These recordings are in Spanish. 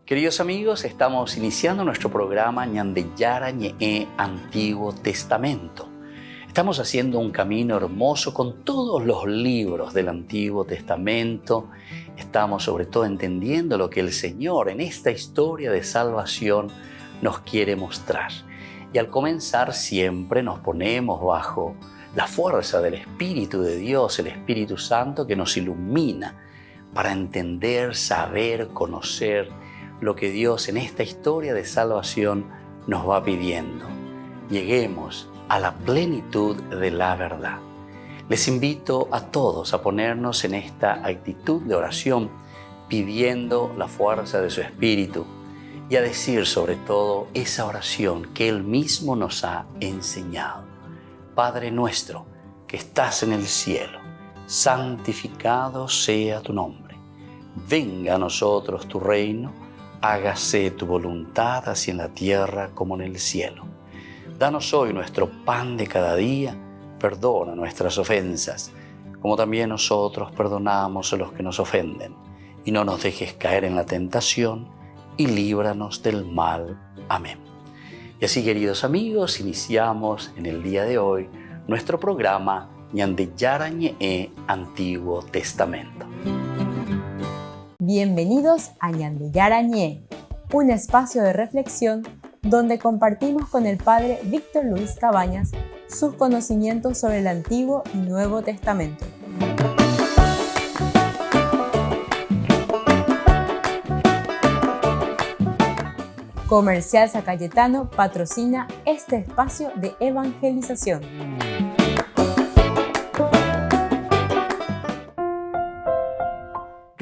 Queridos amigos, estamos iniciando nuestro programa Ñandeyara Ñe'e Antiguo Testamento. Estamos haciendo un camino hermoso con todos los libros del Antiguo Testamento. Estamos sobre todo entendiendo lo que el Señor en esta historia de salvación nos quiere mostrar. Y al comenzar siempre nos ponemos bajo la fuerza del Espíritu de Dios, el Espíritu Santo que nos ilumina para entender, saber, conocer lo que Dios en esta historia de salvación nos va pidiendo. Lleguemos a la plenitud de la verdad. Les invito a todos a ponernos en esta actitud de oración, pidiendo la fuerza de su Espíritu y a decir sobre todo esa oración que Él mismo nos ha enseñado. Padre nuestro que estás en el cielo, santificado sea tu nombre. Venga a nosotros tu reino, hágase tu voluntad así en la tierra como en el cielo. Danos hoy nuestro pan de cada día, perdona nuestras ofensas, como también nosotros perdonamos a los que nos ofenden. Y no nos dejes caer en la tentación, y líbranos del mal. Amén. Y así, queridos amigos, iniciamos en el día de hoy nuestro programa Ñandeyara Ñe'e Antiguo Testamento. Bienvenidos a Ñandeyara Ñe'e, un espacio de reflexión donde compartimos con el Padre Víctor Luis Cabañas sus conocimientos sobre el Antiguo y Nuevo Testamento. Comercial San Cayetano patrocina este espacio de evangelización.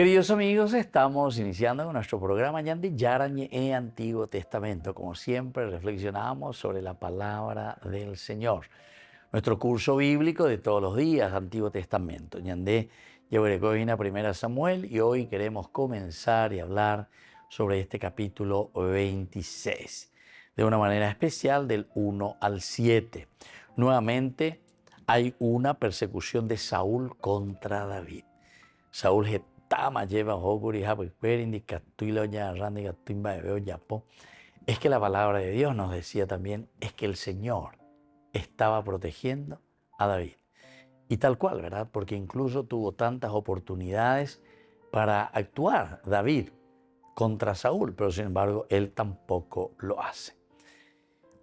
Queridos amigos, estamos iniciando con nuestro programa Ñandeyara Ñe'e Antiguo Testamento. Como siempre, reflexionamos sobre la palabra del Señor. Nuestro curso bíblico de todos los días, Antiguo Testamento. Ñandé Yehuerecoina, 1 Samuel, y hoy queremos comenzar y hablar sobre este capítulo 26, de una manera especial del 1 al 7. Nuevamente hay una persecución de Saúl contra David. Saúl es que la palabra de Dios nos decía también, es que el Señor estaba protegiendo a David. Y tal cual, ¿verdad? Porque incluso tuvo tantas oportunidades para actuar David contra Saúl, pero sin embargo él tampoco lo hace.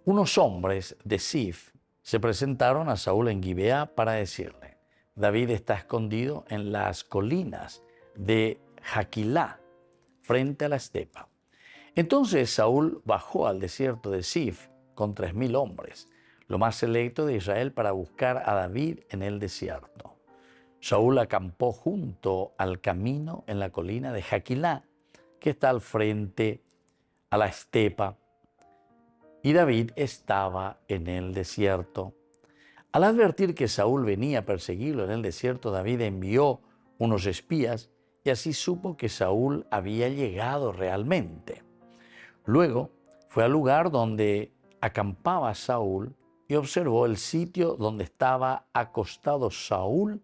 Unos hombres de Sif se presentaron a Saúl en Gibeá para decirle, David está escondido en las colinas de Jaquilá, frente a la estepa. Entonces Saúl bajó al desierto de Sif con 3,000 hombres, lo más selecto de Israel, para buscar a David en el desierto. Saúl acampó junto al camino en la colina de Jaquilá, que está al frente a la estepa, y David estaba en el desierto. Al advertir que Saúl venía a perseguirlo en el desierto, David envió unos espías y así supo que Saúl había llegado realmente. Luego fue al lugar donde acampaba Saúl y observó el sitio donde estaba acostado Saúl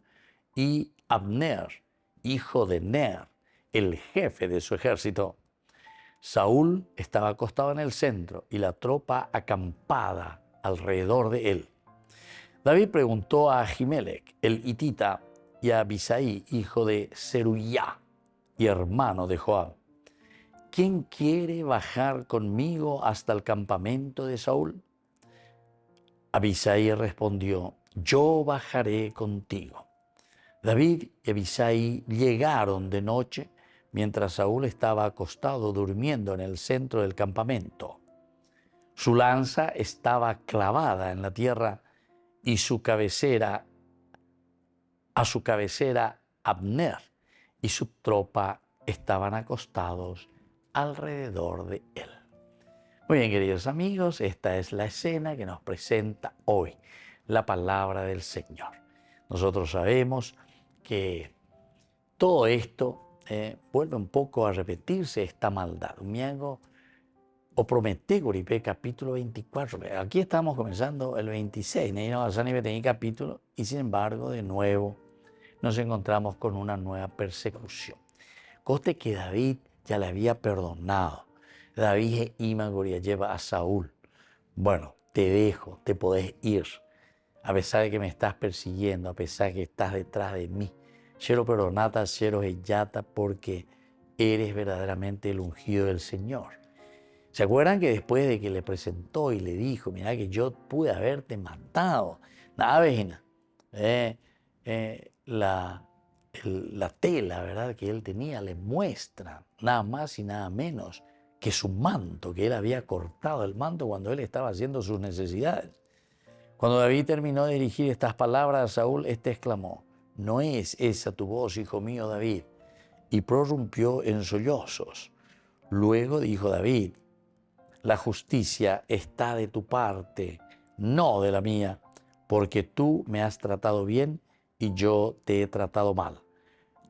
y Abner, hijo de Ner, el jefe de su ejército. Saúl estaba acostado en el centro y la tropa acampada alrededor de él. David preguntó a Ahimelech, el hitita, y a Abisai, hijo de Zeruyá y hermano de Joab, ¿quién quiere bajar conmigo hasta el campamento de Saúl? Abisai respondió, yo bajaré contigo. David y Abisai llegaron de noche mientras Saúl estaba acostado durmiendo en el centro del campamento. Su lanza estaba clavada en la tierra y a su cabecera Abner y su tropa estaban acostados alrededor de él. Muy bien, queridos amigos, esta es la escena que nos presenta hoy la palabra del Señor. Nosotros sabemos que todo esto vuelve un poco a repetirse, esta maldad. Miago o promete Guripé, capítulo 24. Aquí estamos comenzando el 26, capítulo, y sin embargo, de nuevo, nos encontramos con una nueva persecución. Conste que David ya le había perdonado. David lleva a Saúl. Bueno, te dejo, te podés ir. A pesar de que me estás persiguiendo, a pesar de que estás detrás de mí. Quiero perdonata, quiero ellata, porque eres verdaderamente el ungido del Señor. ¿Se acuerdan que después de que le presentó y le dijo, mira que yo pude haberte matado? Nada, vecina. La tela, ¿verdad?, que él tenía le muestra nada más y nada menos que su manto, que él había cortado el manto cuando él estaba haciendo sus necesidades. Cuando David terminó de dirigir estas palabras a Saúl, este exclamó, no es esa tu voz, hijo mío David, y prorrumpió en sollozos. Luego dijo David, la justicia está de tu parte, no de la mía, porque tú me has tratado bien y yo te he tratado mal.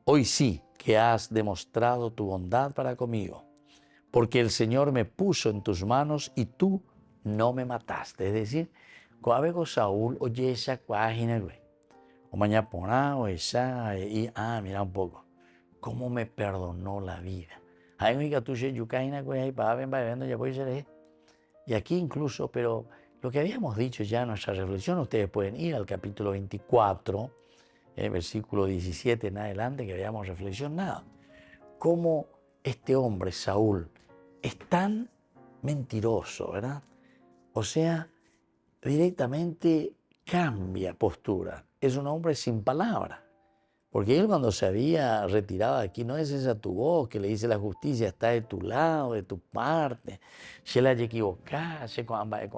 Hoy sí que has demostrado tu bondad para conmigo, porque el Señor me puso en tus manos y tú no me mataste. Es decir, cuando Saúl oye esa página, o mañana pona, o esa, y mira un poco, cómo me perdonó la vida. Y aquí incluso, pero lo que habíamos dicho ya en nuestra reflexión, ustedes pueden ir al capítulo 24, versículo 17 en adelante, que habíamos reflexionado. Cómo este hombre, Saúl, es tan mentiroso, ¿verdad? O sea, directamente cambia postura. Es un hombre sin palabra. Porque él cuando se había retirado de aquí, no es esa tu voz que le dice la justicia, está de tu lado, de tu parte. Se la haya equivocado, se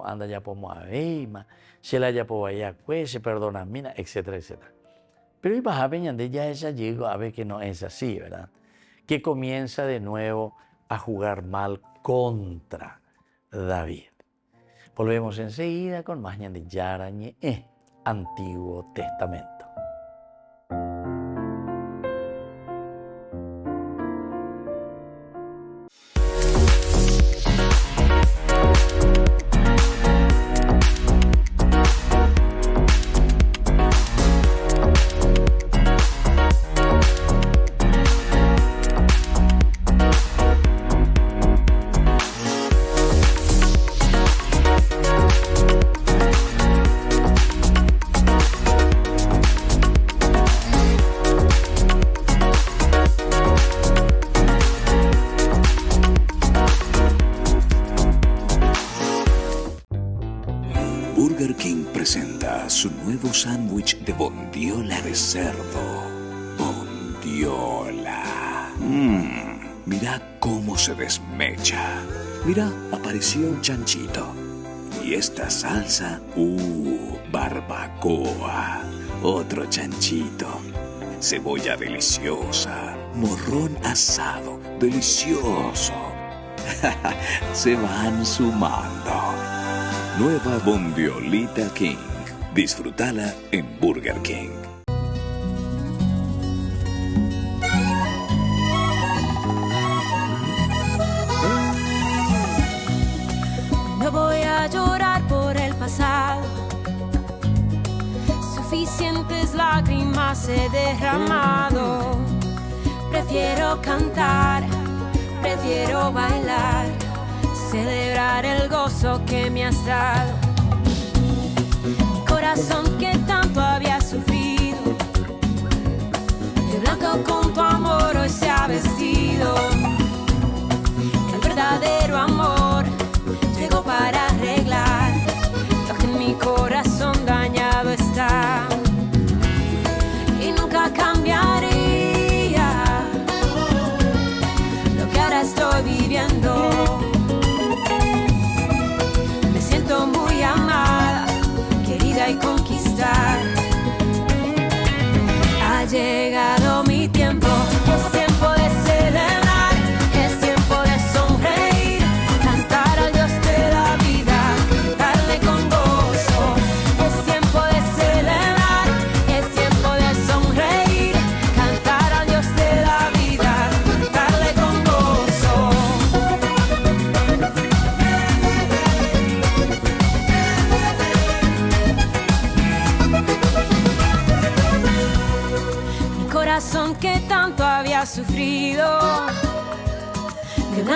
anda ya por Moabeima, se la haya por allá, se perdona, mina, etcétera, etcétera. Pero el Bajapeña de ya ella llegó a ver que no es así, ¿verdad? Que comienza de nuevo a jugar mal contra David. Volvemos enseguida con más de Yarañe, Antiguo Testamento. Burger King presenta su nuevo sándwich de bondiola de cerdo. Bondiola. Mira cómo se desmecha. Mira, apareció un chanchito. Y esta salsa, barbacoa. Otro chanchito. Cebolla deliciosa. Morrón asado, delicioso. Se van sumando. Nueva Bondiolita King. Disfrútala en Burger King. No voy a llorar por el pasado. Suficientes lágrimas he derramado. Prefiero cantar, prefiero bailar, celebrar el gozo que me has dado. Corazón que tanto había sufrido, de blanco con tu amor hoy se ha vestido. El verdadero amor llegó para arreglar lo que en mi corazón dañado está. Y nunca cambiaría lo que ahora estoy viviendo. Muy amada, querida y conquistada. Ha llegado mi tiempo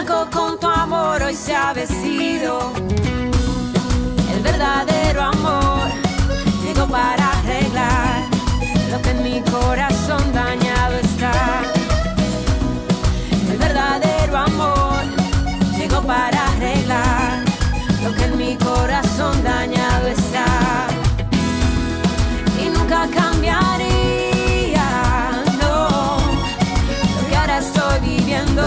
blanco con tu amor hoy se ha vestido. El verdadero amor llegó para arreglar lo que en mi corazón dañado está. El verdadero amor llegó para arreglar lo que en mi corazón dañado está. Y nunca cambiaría, no, lo que ahora estoy viviendo.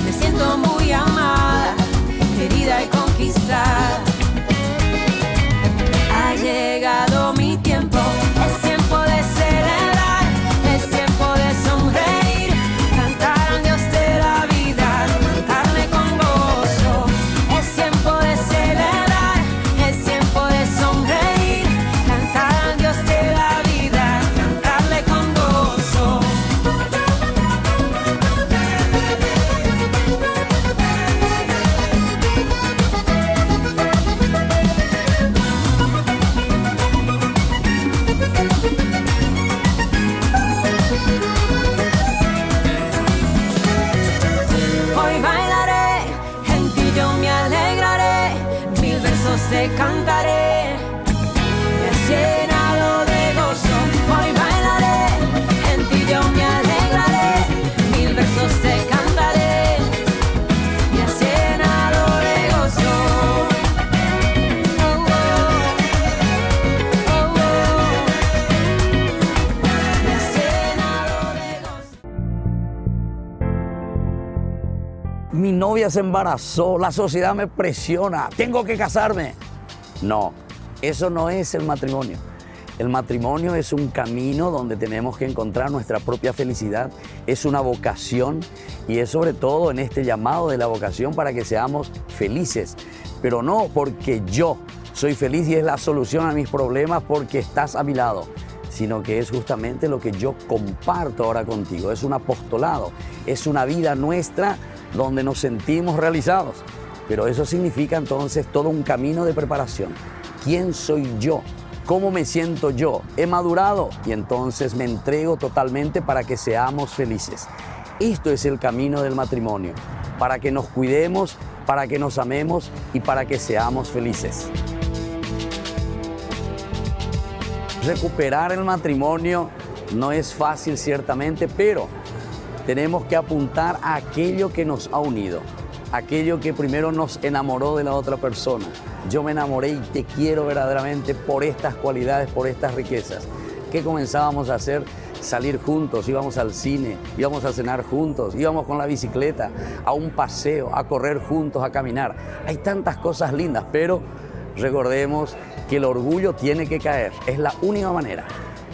Me siento muy amada, querida y conquistada. Ha llegado mi tiempo, es tiempo de celebrar, es tiempo de sonreír, cantar al Dios de la vida, cantarle con gozo. Es tiempo de celebrar, es tiempo de sonreír, cantar al Dios de la vida, cantarle con gozo. Hoy bailaré, en ti yo me alegraré, mil versos te cantaré, me has llenado de gozo. Hoy bailaré, en ti yo me alegraré, mil versos te cantaré, me has llenado de gozo. Oh, oh, oh, oh. Me has llenado de gozo. Mi novia se embarazó, la sociedad me presiona, tengo que casarme. No, eso no es el matrimonio. El matrimonio es un camino donde tenemos que encontrar nuestra propia felicidad, es una vocación y es sobre todo en este llamado de la vocación para que seamos felices, pero no porque yo soy feliz y es la solución a mis problemas porque estás a mi lado, sino que es justamente lo que yo comparto ahora contigo, es un apostolado, es una vida nuestra donde nos sentimos realizados, pero eso significa entonces todo un camino de preparación. ¿Quién soy yo? ¿Cómo me siento yo? ¿He madurado? Y entonces me entrego totalmente para que seamos felices. Esto es el camino del matrimonio, para que nos cuidemos, para que nos amemos y para que seamos felices. Recuperar el matrimonio no es fácil ciertamente, pero tenemos que apuntar a aquello que nos ha unido, aquello que primero nos enamoró de la otra persona. Yo me enamoré y te quiero verdaderamente por estas cualidades, por estas riquezas. ¿Qué comenzábamos a hacer? Salir juntos, íbamos al cine, íbamos a cenar juntos, íbamos con la bicicleta, a un paseo, a correr juntos, a caminar. Hay tantas cosas lindas, pero recordemos que el orgullo tiene que caer, es la única manera.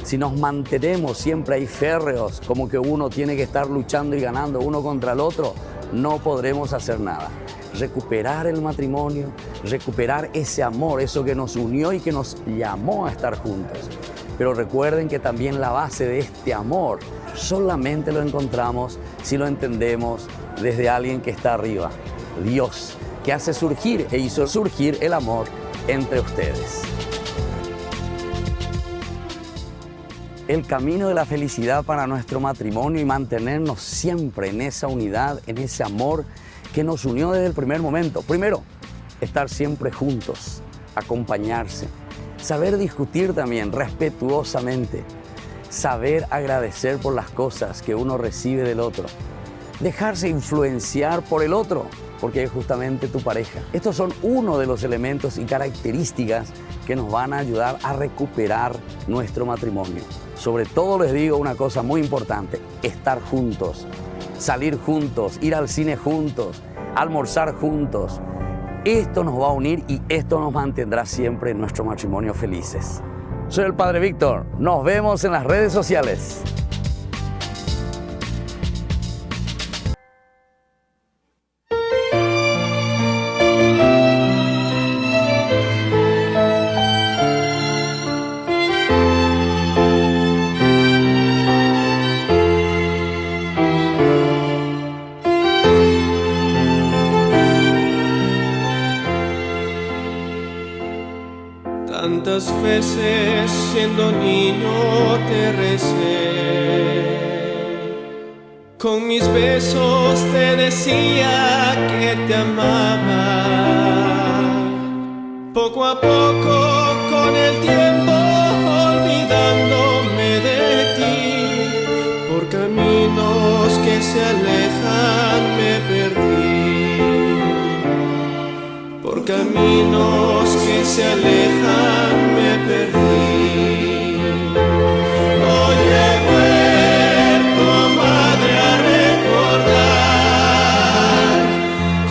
Si nos mantenemos siempre ahí férreos, como que uno tiene que estar luchando y ganando uno contra el otro, no podremos hacer nada. Recuperar el matrimonio, recuperar ese amor, eso que nos unió y que nos llamó a estar juntos. Pero recuerden que también la base de este amor solamente lo encontramos si lo entendemos desde alguien que está arriba, Dios, que hace surgir e hizo surgir el amor entre ustedes. El camino de la felicidad para nuestro matrimonio y mantenernos siempre en esa unidad, en ese amor que nos unió desde el primer momento. Primero, estar siempre juntos, acompañarse, saber discutir también respetuosamente, saber agradecer por las cosas que uno recibe del otro, dejarse influenciar por el otro, porque es justamente tu pareja. Estos son uno de los elementos y características que nos van a ayudar a recuperar nuestro matrimonio. Sobre todo les digo una cosa muy importante, estar juntos, salir juntos, ir al cine juntos, almorzar juntos. Esto nos va a unir y esto nos mantendrá siempre en nuestro matrimonio felices. Soy el Padre Víctor, nos vemos en las redes sociales. Tantas veces siendo niño te recé, Con mis besos te decía que te amaba. Poco a poco, con el tiempo, olvidándome de ti, por caminos que se alejan me perdí. Por caminos que se alejan me perdí. Hoy he vuelto, madre, a recordar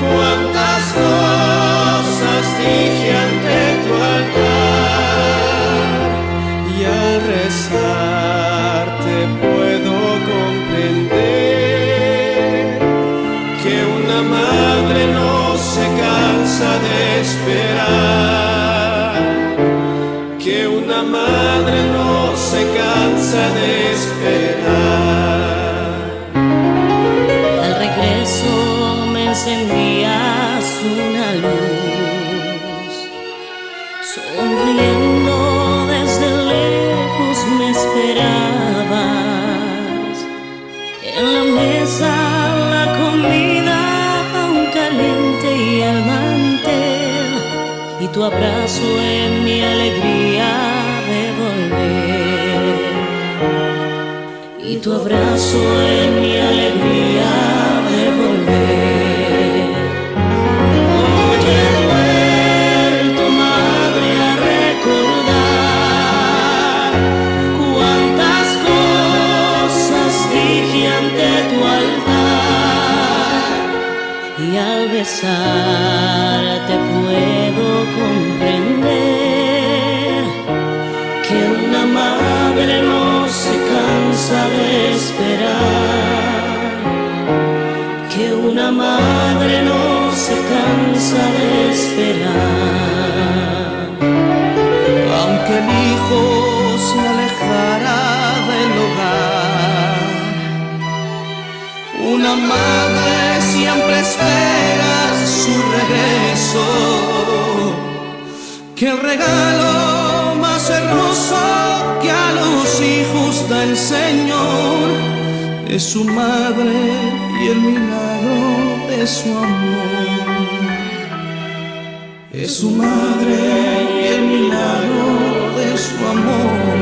cuántas cosas dije ante tu altar, y al rezar te puedo comprender que una madre no se cansa de esperar, que una madre no se cansa de esperar. Al regreso me encendías una luz, sonriendo desde lejos me esperabas. En la mesa la comida aún caliente y el mantel, y tu abrazo en mi alegría de volver, y tu abrazo en mi alegría de volver. Hoy he vuelto, madre, a recordar cuántas cosas dije ante tu altar, y al besarte puedo comprender que una madre no se cansa de esperar, que una madre no se cansa de esperar. Aunque el hijo se alejara del hogar, una madre siempre espera su regreso, que el regalo más hermoso que a los hijos da el Señor es su madre y el milagro de su amor. Es su madre y el milagro de su amor.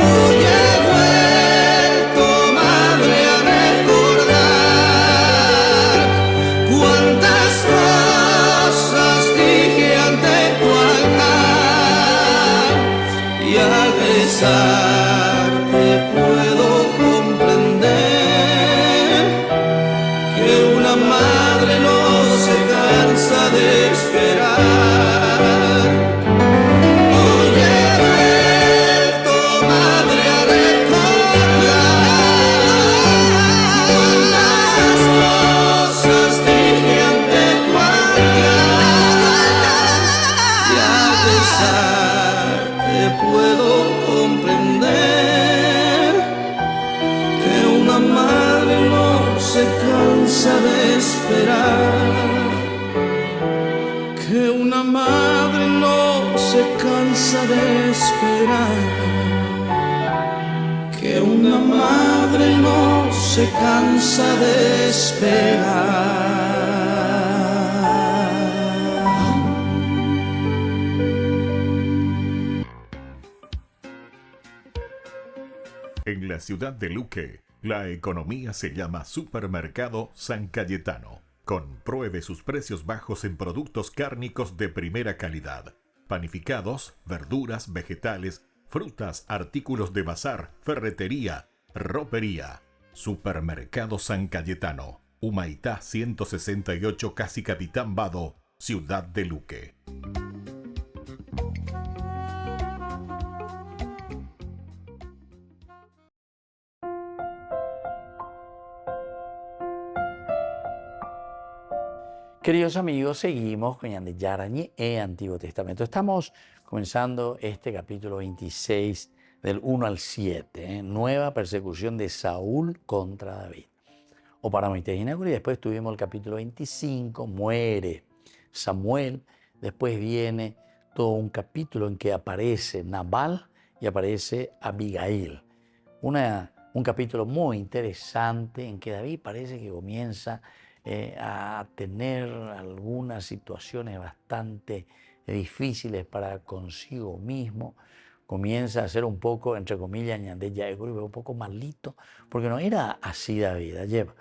Hoy he vuelto, madre, a recordar cuántas cosas dije ante tu altar, y al besarte puedo comprender que una madre no se cansa de esperar. Hoy he vuelto, madre, a recordar cuántas cosas dije ante tu altar, y al besarte puedo comprender que una madre no se cansa de esperar, que una madre no se cansa de esperar, que una madre no se cansa de esperar. En la ciudad de Luque, la economía se llama Supermercado San Cayetano. Compruebe sus precios bajos en productos cárnicos de primera calidad. Panificados, verduras, vegetales, frutas, artículos de bazar, ferretería, ropería. Supermercado San Cayetano. Humaitá 168, Casi Capitán Vado, ciudad de Luque. Queridos amigos, seguimos con Yandé Yarañé e Antiguo Testamento. Estamos comenzando este capítulo 26 del 1 al 7, nueva persecución de Saúl contra David. O para y después tuvimos el capítulo 25, muere Samuel, después viene todo un capítulo en que aparece Nabal y aparece Abigail, una Un capítulo muy interesante en que David parece que comienza a tener algunas situaciones bastante difíciles para consigo mismo. Comienza a ser un poco, entre comillas, un poco malito, porque no era así David, lleva,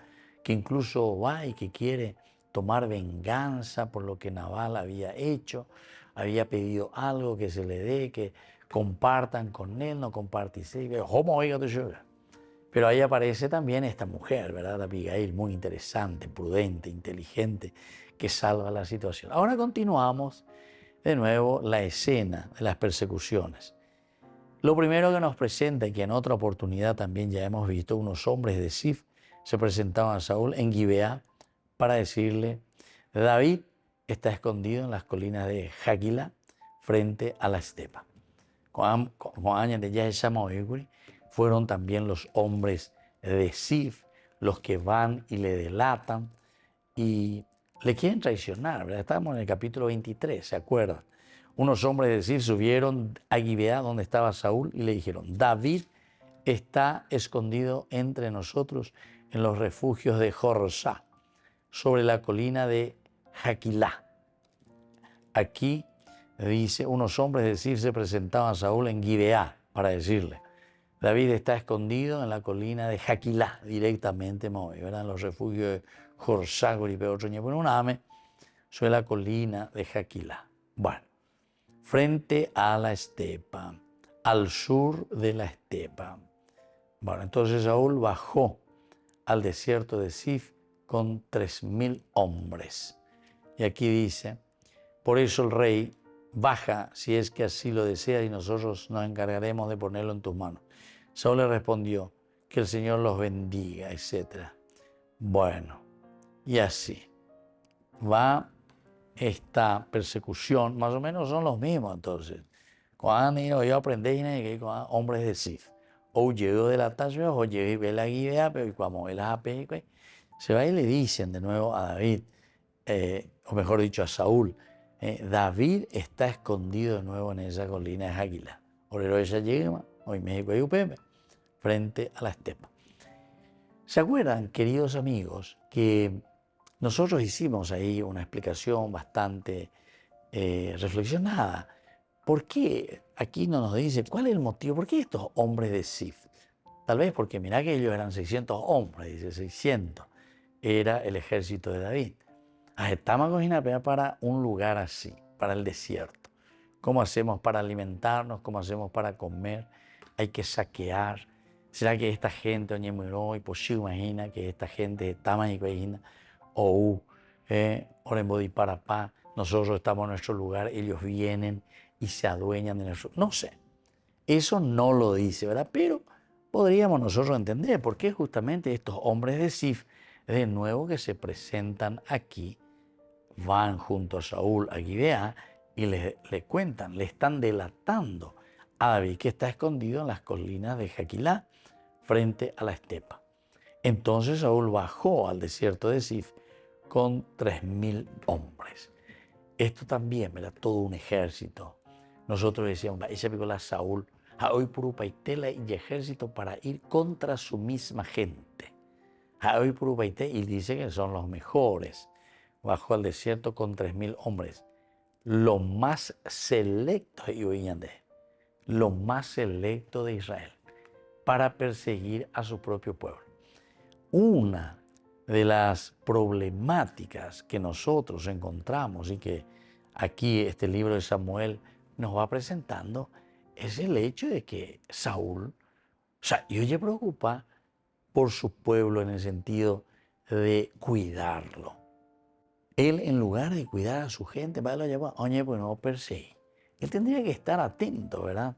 que incluso va y que quiere tomar venganza por lo que Nabal había hecho, había pedido algo que se le dé, que compartan con él, no compartirse, pero ahí aparece también esta mujer, ¿verdad? Abigail, muy interesante, prudente, inteligente, que salva la situación. Ahora continuamos de nuevo la escena de las persecuciones. Lo primero que nos presenta, y que en otra oportunidad también ya hemos visto, unos hombres de Sif se presentaban a Saúl en Gibeá para decirle: David está escondido en las colinas de Jaquila frente a la estepa. Fueron también los hombres de Sif los que van y le delatan y le quieren traicionar, ¿verdad? Estamos en el capítulo 23, ¿se acuerdan? Unos hombres de Sif subieron a Gibeá donde estaba Saúl y le dijeron: David está escondido entre nosotros en los refugios de Jorsá, sobre la colina de Jaquilá. Aquí dice, unos hombres de Sif se presentaban a Saúl en Gibeá para decirle: David está escondido en la colina de Jaquilá, directamente, ¿verdad? En los refugios de Jorsá, sobre la colina de Jaquilá. Bueno, frente a la estepa, al sur de la estepa. Bueno, entonces Saúl bajó al desierto de Sif con 3,000 hombres. Y aquí dice: por eso el rey baja si es que así lo desea y nosotros nos encargaremos de ponerlo en tus manos. Saúl le respondió: que el Señor los bendiga, etc. Bueno, y así va esta persecución, más o menos son los mismos entonces. Cuando yo aprendí que con hombres de Sif, o llegó de la taza, o llegó de la guía, pero como él se va y le dicen de nuevo a David, o mejor dicho a Saúl, David está escondido de nuevo en esa colina de Jaquilá. Hoy México y UPM, frente a la estepa. ¿Se acuerdan, queridos amigos, que nosotros hicimos ahí una explicación bastante reflexionada? ¿Por qué aquí no nos dice cuál es el motivo? ¿Por qué estos hombres de Sif? Tal vez porque mirá que ellos eran 600 hombres, dice 600. Era el ejército de David. Estamos para un lugar así, para el desierto. ¿Cómo hacemos para alimentarnos? ¿Cómo hacemos para comer? Hay que saquear. ¿Será que esta gente, imagina que esta gente está Orembodiparapá, nosotros estamos en nuestro lugar, ellos vienen y se adueñan de nuestro... No sé, eso no lo dice, ¿verdad? Pero podríamos nosotros entender por qué justamente estos hombres de Sif, de nuevo que se presentan aquí, van junto a Saúl a Gibeá y le cuentan, le están delatando a David que está escondido en las colinas de Jaquilá frente a la estepa. Entonces Saúl bajó al desierto de Sif con 3,000 hombres. Esto también, ¿verdad? Todo un ejército. Nosotros decíamos, esa película Saúl, hoy Purupaitela y ejército para ir contra su misma gente. Hoy Purupaité, y dice que son los mejores. Bajó al desierto con 3,000 hombres. Lo más selecto lo más selecto de Israel para perseguir a su propio pueblo. Una de las problemáticas que nosotros encontramos y que aquí este libro de Samuel nos va presentando es el hecho de que Saúl, se preocupa por su pueblo en el sentido de cuidarlo. Él, en lugar de cuidar a su gente, va a lo llevar, pues no perseguir. Él tendría que estar atento, ¿verdad?,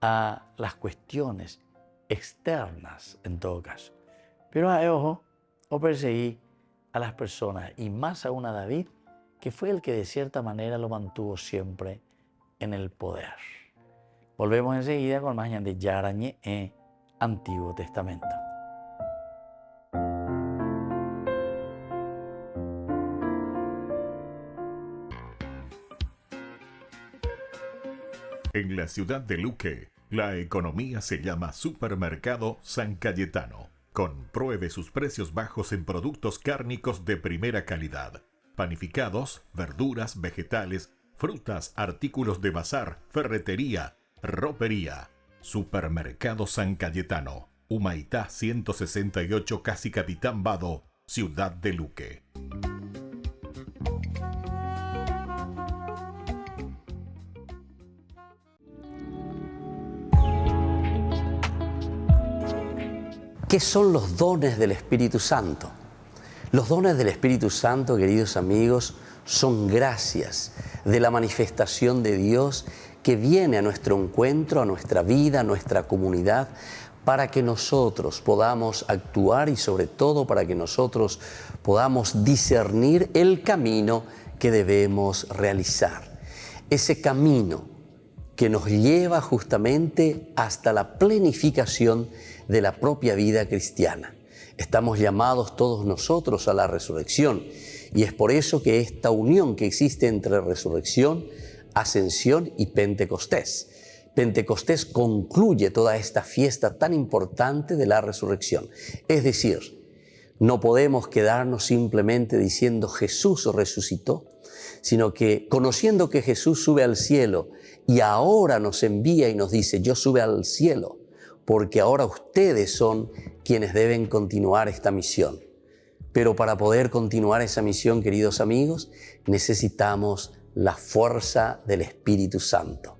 a las cuestiones externas en todo caso. Pero ojo, o perseguir a las personas, y más aún a David, que fue el que de cierta manera lo mantuvo siempre en el poder. Volvemos enseguida con más de Yarañé en Antiguo Testamento. En la ciudad de Luque, La economía se llama Supermercado San Cayetano. Compruebe sus precios bajos en productos cárnicos de primera calidad. Panificados, verduras, vegetales, frutas, artículos de bazar, ferretería, ropería. Supermercado San Cayetano. Humaitá 168, Casi Capitán Vado, Ciudad de Luque. ¿Qué son los dones del Espíritu Santo? Los dones del Espíritu Santo, queridos amigos, son gracias de la manifestación de Dios que viene a nuestro encuentro, a nuestra vida, a nuestra comunidad, para que nosotros podamos actuar y sobre todo para que nosotros podamos discernir el camino que debemos realizar. Ese camino que nos lleva justamente hasta la plenificación de la propia vida cristiana. Estamos llamados todos nosotros a la resurrección y es por eso que esta unión que existe entre resurrección, ascensión y Pentecostés. Pentecostés concluye toda esta fiesta tan importante de la resurrección. Es decir, no podemos quedarnos simplemente diciendo Jesús resucitó, sino que conociendo que Jesús sube al cielo y ahora nos envía y nos dice, yo sube al cielo, porque ahora ustedes son quienes deben continuar esta misión. Pero para poder continuar esa misión, queridos amigos, necesitamos la fuerza del Espíritu Santo.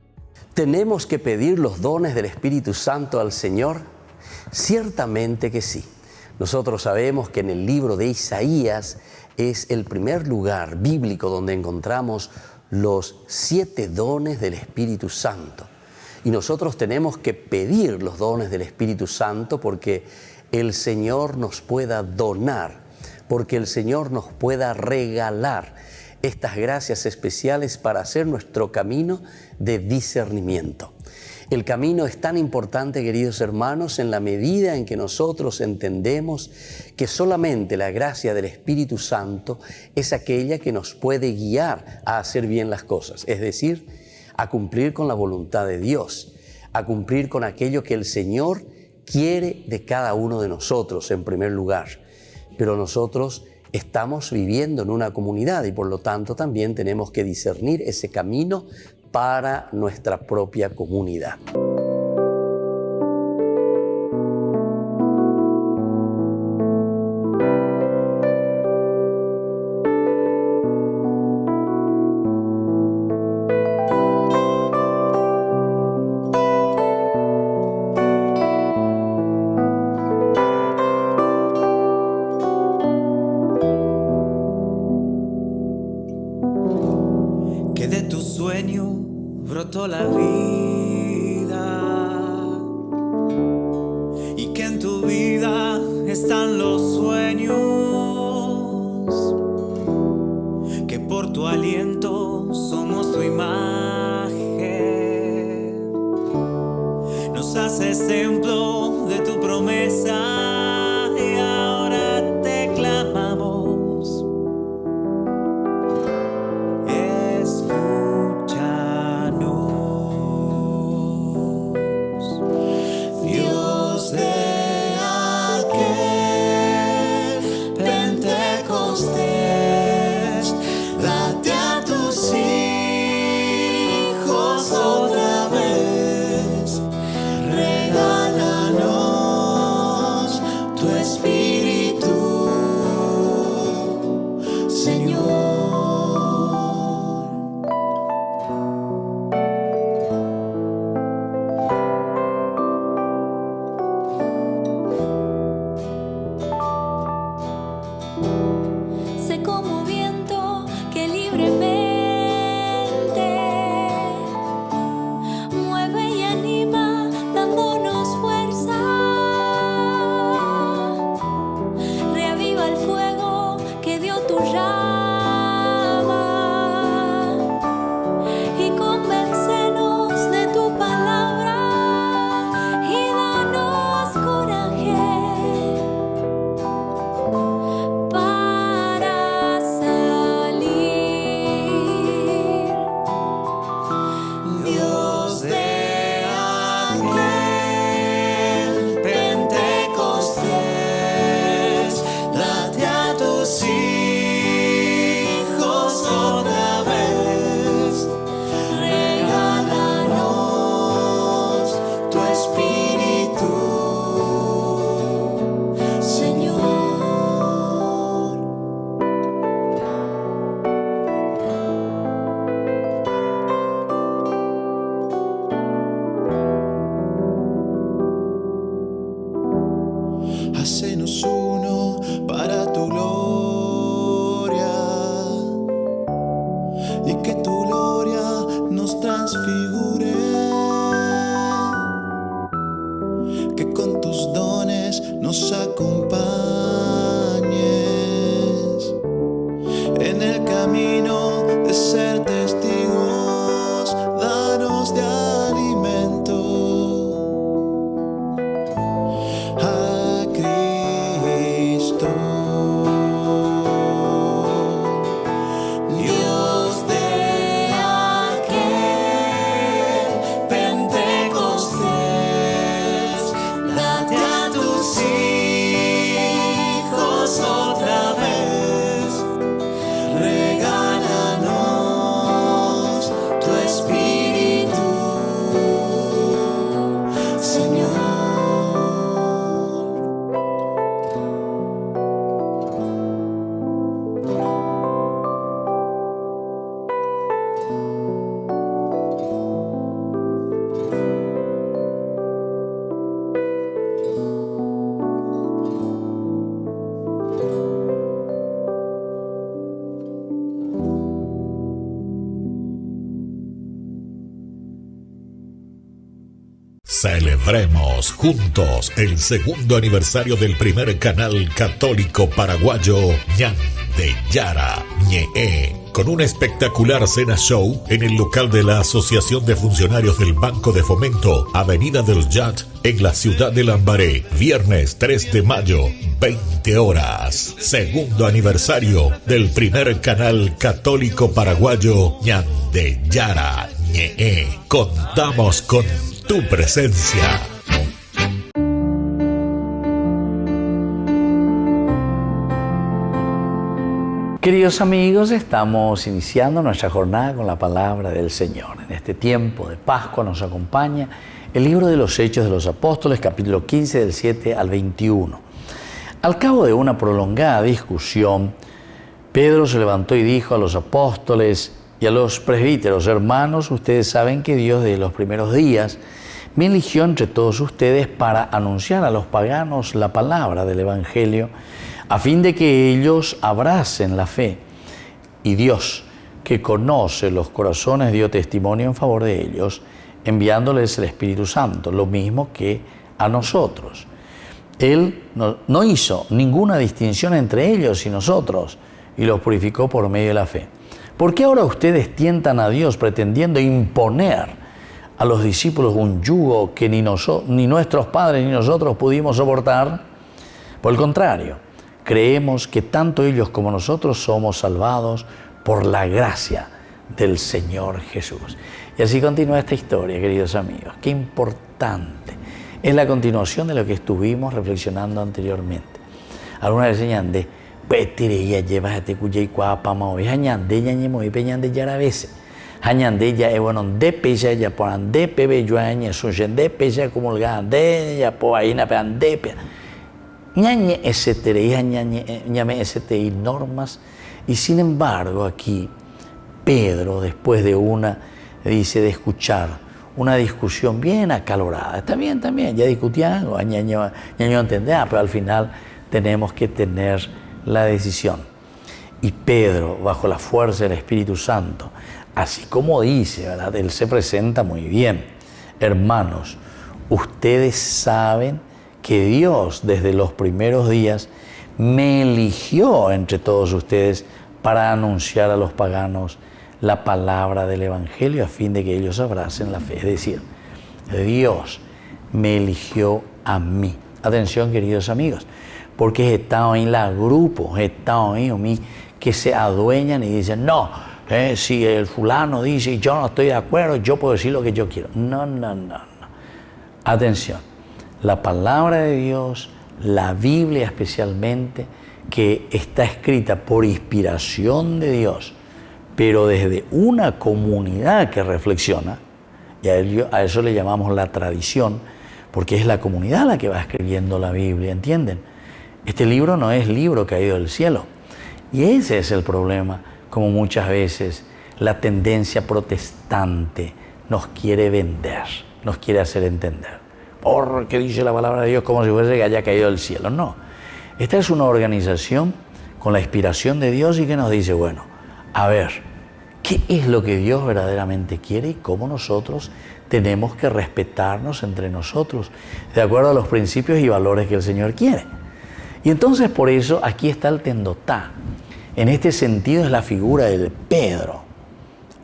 ¿Tenemos que pedir los dones del Espíritu Santo al Señor? Ciertamente que sí. Nosotros sabemos que en el libro de Isaías es el primer lugar bíblico donde encontramos los 7 dones del Espíritu Santo. Y nosotros tenemos que pedir los dones del Espíritu Santo porque el Señor nos pueda donar, porque el Señor nos pueda regalar estas gracias especiales para hacer nuestro camino de discernimiento. El camino es tan importante, queridos hermanos, en la medida en que nosotros entendemos que solamente la gracia del Espíritu Santo es aquella que nos puede guiar a hacer bien las cosas, es decir, a cumplir con la voluntad de Dios, a cumplir con aquello que el Señor quiere de cada uno de nosotros en primer lugar. Pero nosotros estamos viviendo en una comunidad y por lo tanto también tenemos que discernir ese camino para nuestra propia comunidad. Que de tu sueño brotó la vida y que en tu vida están los sueños, que por tu aliento somos tu imagen, nos haces templo de tu promesa y ahora te clamamos. Para transfiguré, que con tus dones nos acompañes en el camino de ser testigos. Danos de alimento a Cristo. Dios de aquel Pentecostés, date a tus hijos otra vez. Regálanos tu espíritu, Señor. Celebremos juntos el segundo aniversario del primer canal católico paraguayo Ñande Yara Ñe'e, con una espectacular cena show en el local de la Asociación de Funcionarios del Banco de Fomento, Avenida del Yat, en la ciudad de Lambaré, viernes 3 de mayo, 20 horas. Segundo aniversario del primer canal católico paraguayo Ñande Yara Ñe'e. Contamos con tu presencia. Queridos amigos, estamos iniciando nuestra jornada con la palabra del Señor. En este tiempo de Pascua nos acompaña el libro de los Hechos de los Apóstoles, capítulo 15, del 7 al 21. Al cabo de una prolongada discusión, Pedro se levantó y dijo a los apóstoles y a los presbíteros: hermanos, ustedes saben que Dios desde los primeros días me eligió entre todos ustedes para anunciar a los paganos la palabra del Evangelio, a fin de que ellos abracen la fe. Y Dios, que conoce los corazones, dio testimonio en favor de ellos, enviándoles el Espíritu Santo, lo mismo que a nosotros. Él no hizo ninguna distinción entre ellos y nosotros, y los purificó por medio de la fe. ¿Por qué ahora ustedes tientan a Dios pretendiendo imponer a los discípulos un yugo que ni nuestros padres ni nosotros pudimos soportar? Por el contrario, creemos que tanto ellos como nosotros somos salvados por la gracia del Señor Jesús. Y así continúa esta historia, queridos amigos. Qué importante. Es la continuación de lo que estuvimos reflexionando anteriormente. Alguna vez Ñande, petire ya llevas este cuyay cuapama hoy, Ñande ya ñemo y peñande ya a veces. Ñande ya bueno de pesa ya por ande pebe yo añe suyen de pesa como el gande ya por ahí na peande pe. Ñañe STRI, ñame STI normas, y sin embargo aquí Pedro, después de de escuchar una discusión bien acalorada, está bien también, ya discutían algo, ñaño entendía, pero al final tenemos que tener la decisión. Y Pedro, bajo la fuerza del Espíritu Santo, así como dice, ¿verdad? Él se presenta muy bien. Hermanos, ustedes saben que Dios desde los primeros días me eligió entre todos ustedes para anunciar a los paganos la palabra del Evangelio a fin de que ellos abracen la fe. Es decir, Dios me eligió a mí. Atención, queridos amigos, porque están en la grupos, están en que se adueñan y dicen, no, si el fulano dice y yo no estoy de acuerdo, yo puedo decir lo que yo quiero. No. Atención. La palabra de Dios, la Biblia especialmente, que está escrita por inspiración de Dios, pero desde una comunidad que reflexiona, y a eso le llamamos la tradición, porque es la comunidad la que va escribiendo la Biblia, ¿entienden? Este libro no es libro caído del cielo. Y ese es el problema, como muchas veces la tendencia protestante nos quiere vender, nos quiere hacer entender. Porque dice la palabra de Dios como si fuese que haya caído del cielo. No, esta es una organización con la inspiración de Dios y que nos dice, bueno, a ver, qué es lo que Dios verdaderamente quiere y cómo nosotros tenemos que respetarnos entre nosotros, de acuerdo a los principios y valores que el Señor quiere. Y entonces por eso aquí está el tendotá. En este sentido es la figura del Pedro.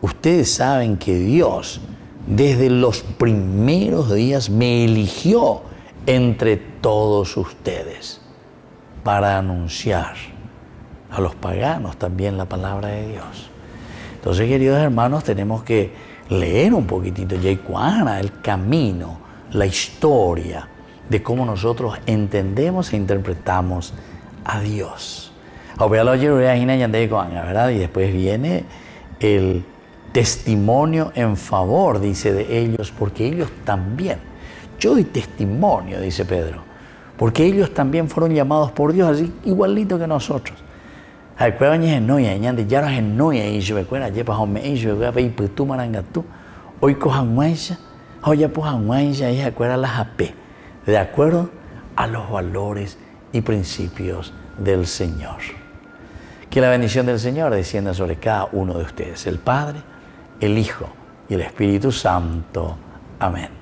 Ustedes saben que Dios desde los primeros días me eligió entre todos ustedes para anunciar a los paganos también la palabra de Dios. Entonces, queridos hermanos, tenemos que leer un poquitito Yaicuana, el camino, la historia de cómo nosotros entendemos e interpretamos a Dios. ¿Verdad? Y después viene el testimonio en favor, dice, de ellos, porque ellos también, yo doy testimonio, dice Pedro, porque ellos también fueron llamados por Dios, así igualito que nosotros. De acuerdo a los valores y principios del Señor. Que la bendición del Señor descienda sobre cada uno de ustedes, el Padre, el Hijo y el Espíritu Santo. Amén.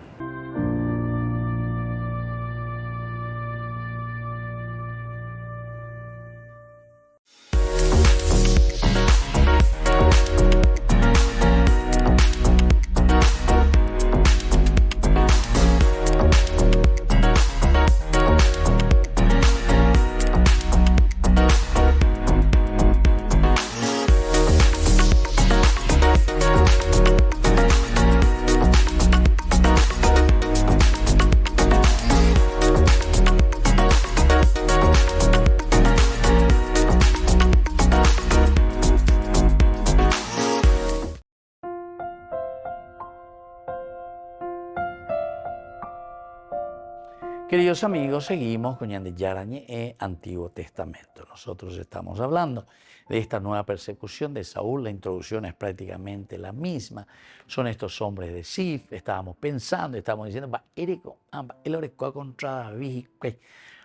Queridos amigos, seguimos con Yarañe e Antiguo Testamento. Nosotros estamos hablando de esta nueva persecución de Saúl. La introducción es prácticamente la misma. Son estos hombres de Sif. Estábamos pensando, estábamos diciendo, él orecó contra David.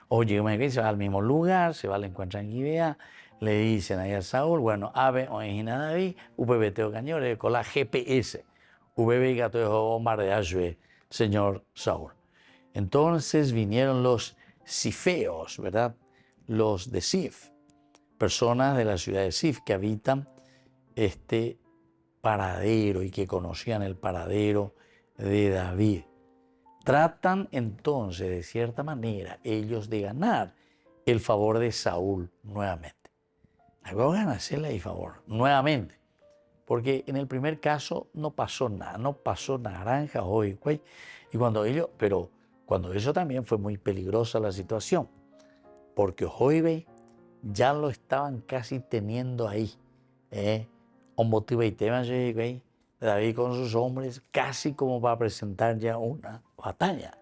Oye, se va al mismo lugar, se va, le encuentran en Gibea, le dicen ahí a Saúl, bueno, ave, oejina David, UPBTO cañores, con la GPS, UPB gato de Omar de Ashue, señor Saúl. Entonces vinieron los sifeos, ¿verdad? Los de Sif, personas de la ciudad de Sif que habitan este paradero y que conocían el paradero de David. Tratan entonces, de cierta manera, ellos de ganar el favor de Saúl nuevamente. Luego ganarse el favor nuevamente, porque en el primer caso no pasó nada, no pasó naranja hoy, güey. Y cuando eso también fue muy peligrosa la situación, porque hoy ya lo estaban casi teniendo ahí. Un motivo y tema, David con sus hombres, casi como para presentar ya una batalla,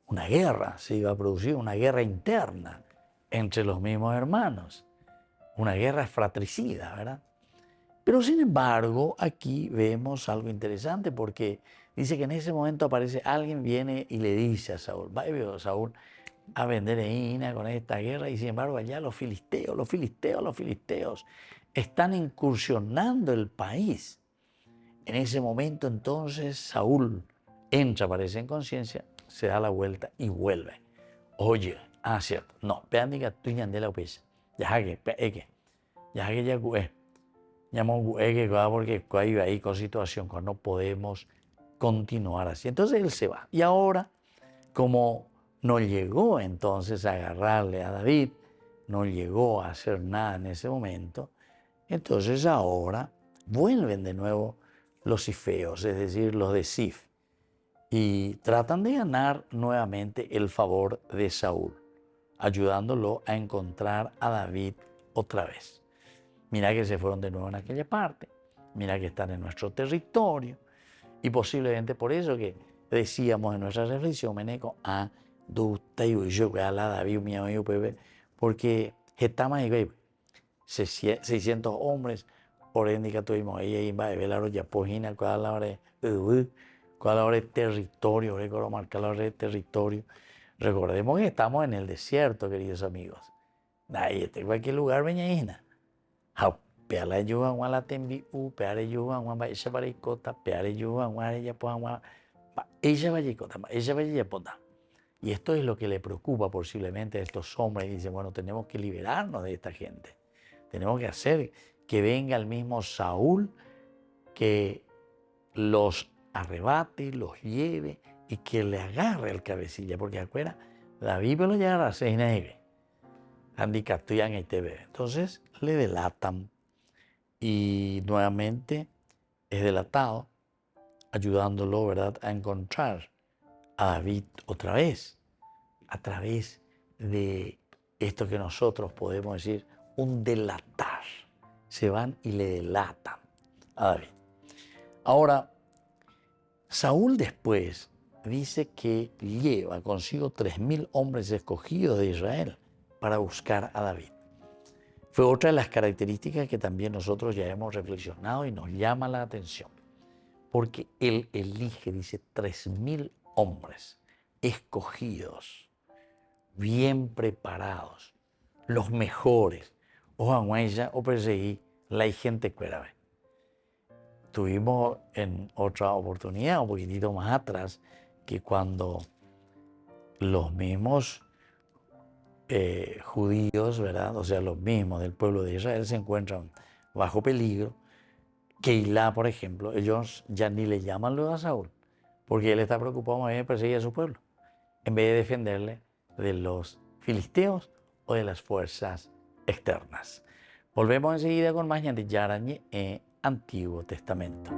una guerra, se iba a producir una guerra interna entre los mismos hermanos, una guerra fratricida, ¿verdad? Pero sin embargo, aquí vemos algo interesante porque dice que en ese momento aparece alguien, viene y le dice a Saúl, va Saúl a vender Ina con esta guerra, y sin embargo allá los filisteos están incursionando el país. En ese momento entonces Saúl entra, aparece en conciencia, se da la vuelta y vuelve. Oye, cierto, no, vean diga tú de la upesa, ya que porque hay ahí con situación que no podemos continuar así. Entonces él se va. Y ahora, como no llegó entonces a agarrarle a David, no llegó a hacer nada en ese momento, entonces ahora vuelven de nuevo los sifeos, es decir, los de Sif, y tratan de ganar nuevamente el favor de Saúl, ayudándolo a encontrar a David otra vez. Mira que se fueron de nuevo en aquella parte, mira que están en nuestro territorio, y posiblemente por eso que decíamos en nuestra reflexión, Meneco, porque estamos ahí, 600 hombres, por ende tuvimos ahí, ya pogina, cuál es territorio, marcar la hora de territorio. Recordemos que estamos en el desierto, queridos amigos. Ahí está, en cualquier lugar, veñaína. peala yuga wala tembi u peare yuga wamba ella baricota peare yuga wala ella poa ella vallecota ella vallepota. Y esto es lo que le preocupa posiblemente a estos hombres. Y dicen, bueno, tenemos que liberarnos de esta gente. Tenemos que hacer que venga el mismo Saúl, que los arrebate, los lleve y que le agarre el cabecilla. Porque afuera, David lo llegará a 6-9. Handicaptuyan y TV. Entonces le delatan. Y nuevamente es delatado, ayudándolo, ¿verdad?, a encontrar a David otra vez, a través de esto que nosotros podemos decir un delatar. Se van y le delatan a David. Ahora, Saúl después dice que lleva consigo 3.000 hombres escogidos de Israel para buscar a David. Fue otra de las características que también nosotros ya hemos reflexionado y nos llama la atención. Porque él elige, dice, 3.000 hombres escogidos, bien preparados, los mejores. O ella o perseguí la gente cuera. Tuvimos en otra oportunidad, un poquitito más atrás, que cuando los mismos judíos, ¿verdad?, o sea, los mismos del pueblo de Israel se encuentran bajo peligro, Keilah, por ejemplo, ellos ya ni le llaman luego a Saúl, porque él está preocupado más bien de perseguir a su pueblo, en vez de defenderle de los filisteos o de las fuerzas externas. Volvemos enseguida con más Yarañe en Antiguo Testamento.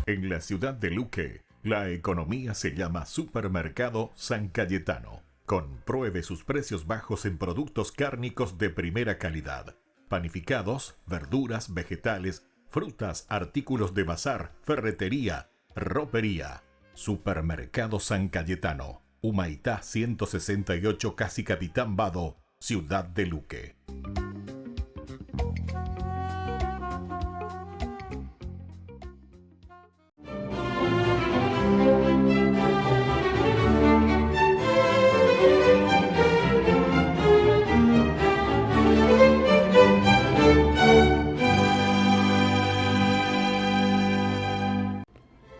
En la ciudad de Luque, la economía se llama Supermercado San Cayetano. Compruebe sus precios bajos en productos cárnicos de primera calidad. Panificados, verduras, vegetales, frutas, artículos de bazar, ferretería, ropería. Supermercado San Cayetano, Humaitá 168, Casi Capitán Vado, ciudad de Luque.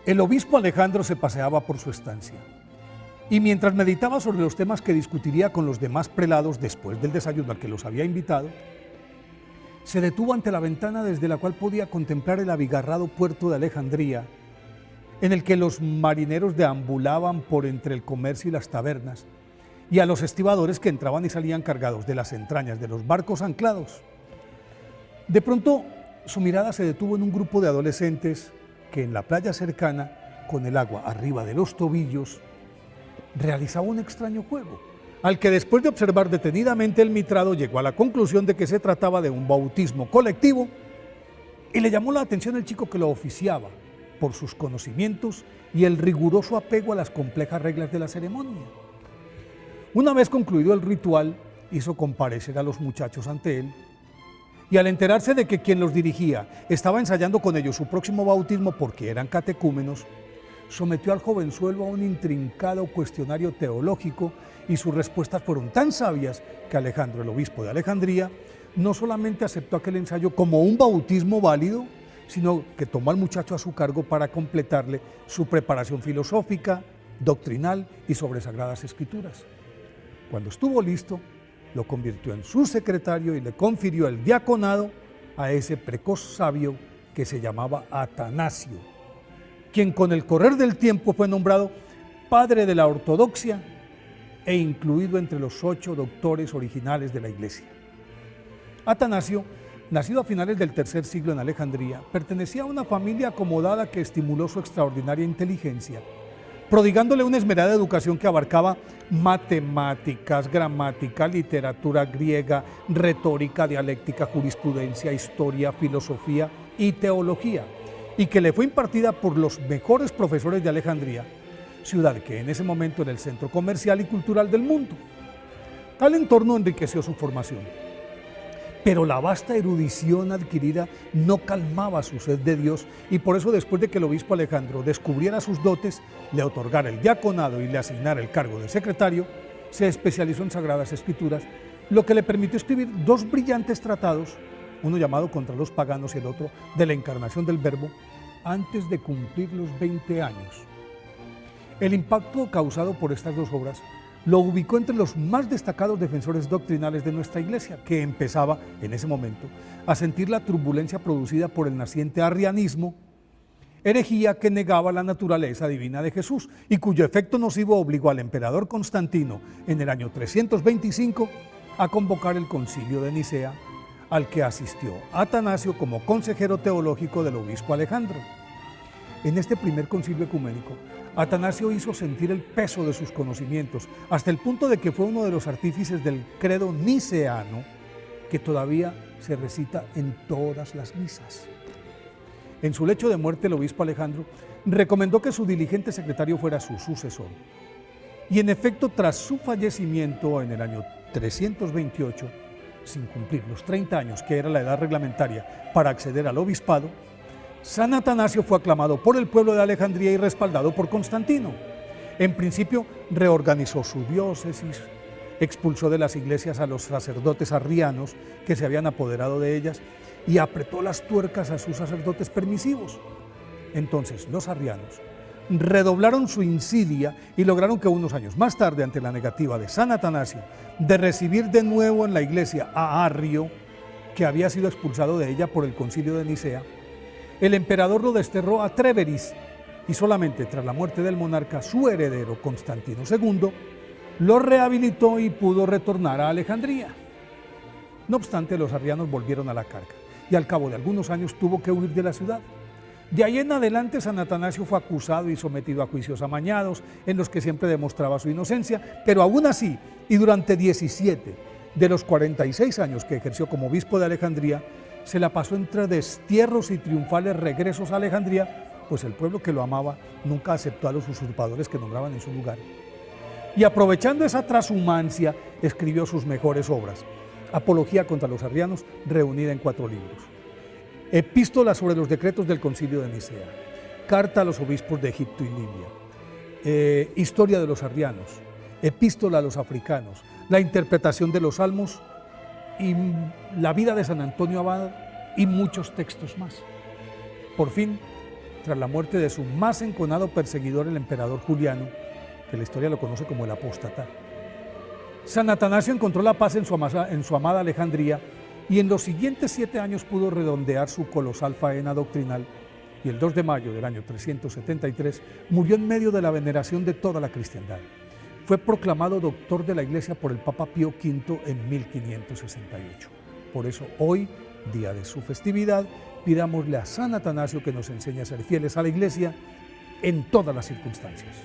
El obispo Alejandro se paseaba por su estancia y mientras meditaba sobre los temas que discutiría con los demás prelados después del desayuno al que los había invitado, se detuvo ante la ventana desde la cual podía contemplar el abigarrado puerto de Alejandría, en el que los marineros deambulaban por entre el comercio y las tabernas, y a los estibadores que entraban y salían cargados de las entrañas de los barcos anclados. De pronto, su mirada se detuvo en un grupo de adolescentes que en la playa cercana, con el agua arriba de los tobillos, realizaba un extraño juego, al que después de observar detenidamente el mitrado llegó a la conclusión de que se trataba de un bautismo colectivo y le llamó la atención el chico que lo oficiaba por sus conocimientos y el riguroso apego a las complejas reglas de la ceremonia. Una vez concluido el ritual, hizo comparecer a los muchachos ante él y al enterarse de que quien los dirigía estaba ensayando con ellos su próximo bautismo porque eran catecúmenos, sometió al jovenzuelo a un intrincado cuestionario teológico y sus respuestas fueron tan sabias que Alejandro, el obispo de Alejandría, no solamente aceptó aquel ensayo como un bautismo válido, sino que tomó al muchacho a su cargo para completarle su preparación filosófica, doctrinal y sobre sagradas escrituras. Cuando estuvo listo, lo convirtió en su secretario y le confirió el diaconado a ese precoz sabio que se llamaba Atanasio, quien con el correr del tiempo fue nombrado padre de la ortodoxia e incluido entre los 8 doctores originales de la Iglesia. Atanasio, nacido a finales del tercer siglo en Alejandría, pertenecía a una familia acomodada que estimuló su extraordinaria inteligencia, prodigándole una esmerada educación que abarcaba matemáticas, gramática, literatura griega, retórica, dialéctica, jurisprudencia, historia, filosofía y teología, y que le fue impartida por los mejores profesores de Alejandría, ciudad que en ese momento era el centro comercial y cultural del mundo. Tal entorno enriqueció su formación. Pero la vasta erudición adquirida no calmaba su sed de Dios y por eso después de que el obispo Alejandro descubriera sus dotes, le otorgara el diaconado y le asignara el cargo de secretario, se especializó en Sagradas Escrituras, lo que le permitió escribir 2 brillantes tratados, uno llamado Contra los paganos y el otro de la encarnación del Verbo, antes de cumplir los 20 años. El impacto causado por estas 2 obras lo ubicó entre los más destacados defensores doctrinales de nuestra Iglesia, que empezaba en ese momento a sentir la turbulencia producida por el naciente arrianismo, herejía que negaba la naturaleza divina de Jesús y cuyo efecto nocivo obligó al emperador Constantino en el año 325 a convocar el Concilio de Nicea, al que asistió Atanasio como consejero teológico del obispo Alejandro. En este primer concilio ecuménico, Atanasio hizo sentir el peso de sus conocimientos, hasta el punto de que fue uno de los artífices del credo niceano, que todavía se recita en todas las misas. En su lecho de muerte, el obispo Alejandro recomendó que su diligente secretario fuera su sucesor. Y en efecto, tras su fallecimiento en el año 328, sin cumplir los 30 años, que era la edad reglamentaria para acceder al obispado, San Atanasio fue aclamado por el pueblo de Alejandría y respaldado por Constantino. En principio, reorganizó su diócesis, expulsó de las iglesias a los sacerdotes arrianos que se habían apoderado de ellas y apretó las tuercas a sus sacerdotes permisivos. Entonces, los arrianos redoblaron su insidia y lograron que unos años más tarde, ante la negativa de San Atanasio de recibir de nuevo en la iglesia a Arrio, que había sido expulsado de ella por el Concilio de Nicea, el emperador lo desterró a Tréveris y solamente tras la muerte del monarca, su heredero Constantino II, lo rehabilitó y pudo retornar a Alejandría. No obstante, los arrianos volvieron a la carga y al cabo de algunos años tuvo que huir de la ciudad. De ahí en adelante, San Atanasio fue acusado y sometido a juicios amañados, en los que siempre demostraba su inocencia, pero aún así, y durante 17 de los 46 años que ejerció como obispo de Alejandría, se la pasó entre destierros y triunfales regresos a Alejandría, pues el pueblo que lo amaba nunca aceptó a los usurpadores que nombraban en su lugar. Y aprovechando esa trashumancia, escribió sus mejores obras: Apología contra los arrianos, reunida en 4 libros; Epístola sobre los decretos del Concilio de Nicea; Carta a los obispos de Egipto y Libia; Historia de los arrianos; Epístola a los africanos; La interpretación de los salmos y la vida de San Antonio Abad, y muchos textos más. Por fin, tras la muerte de su más enconado perseguidor, el emperador Juliano, que la historia lo conoce como el apóstata, San Atanasio encontró la paz en su amada Alejandría y en los siguientes 7 años pudo redondear su colosal faena doctrinal, y el 2 de mayo del año 373 murió en medio de la veneración de toda la cristiandad. Fue proclamado doctor de la Iglesia por el Papa Pío V en 1568. Por eso hoy, día de su festividad, pidámosle a San Atanasio que nos enseñe a ser fieles a la Iglesia en todas las circunstancias.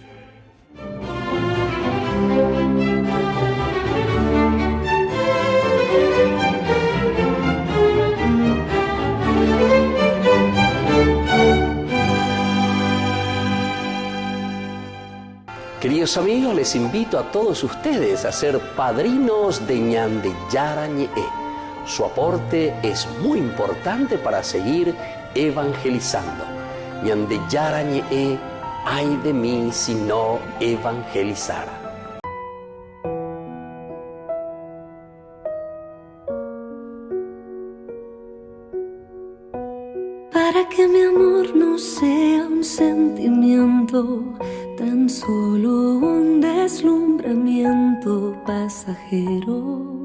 Queridos amigos, les invito a todos ustedes a ser padrinos de Ñande Yarañe. Su aporte es muy importante para seguir evangelizando. Ñande Yarañe, ay de mí si no evangelizara. Para que mi amor no sea un sentimiento, tan solo un deslumbramiento pasajero.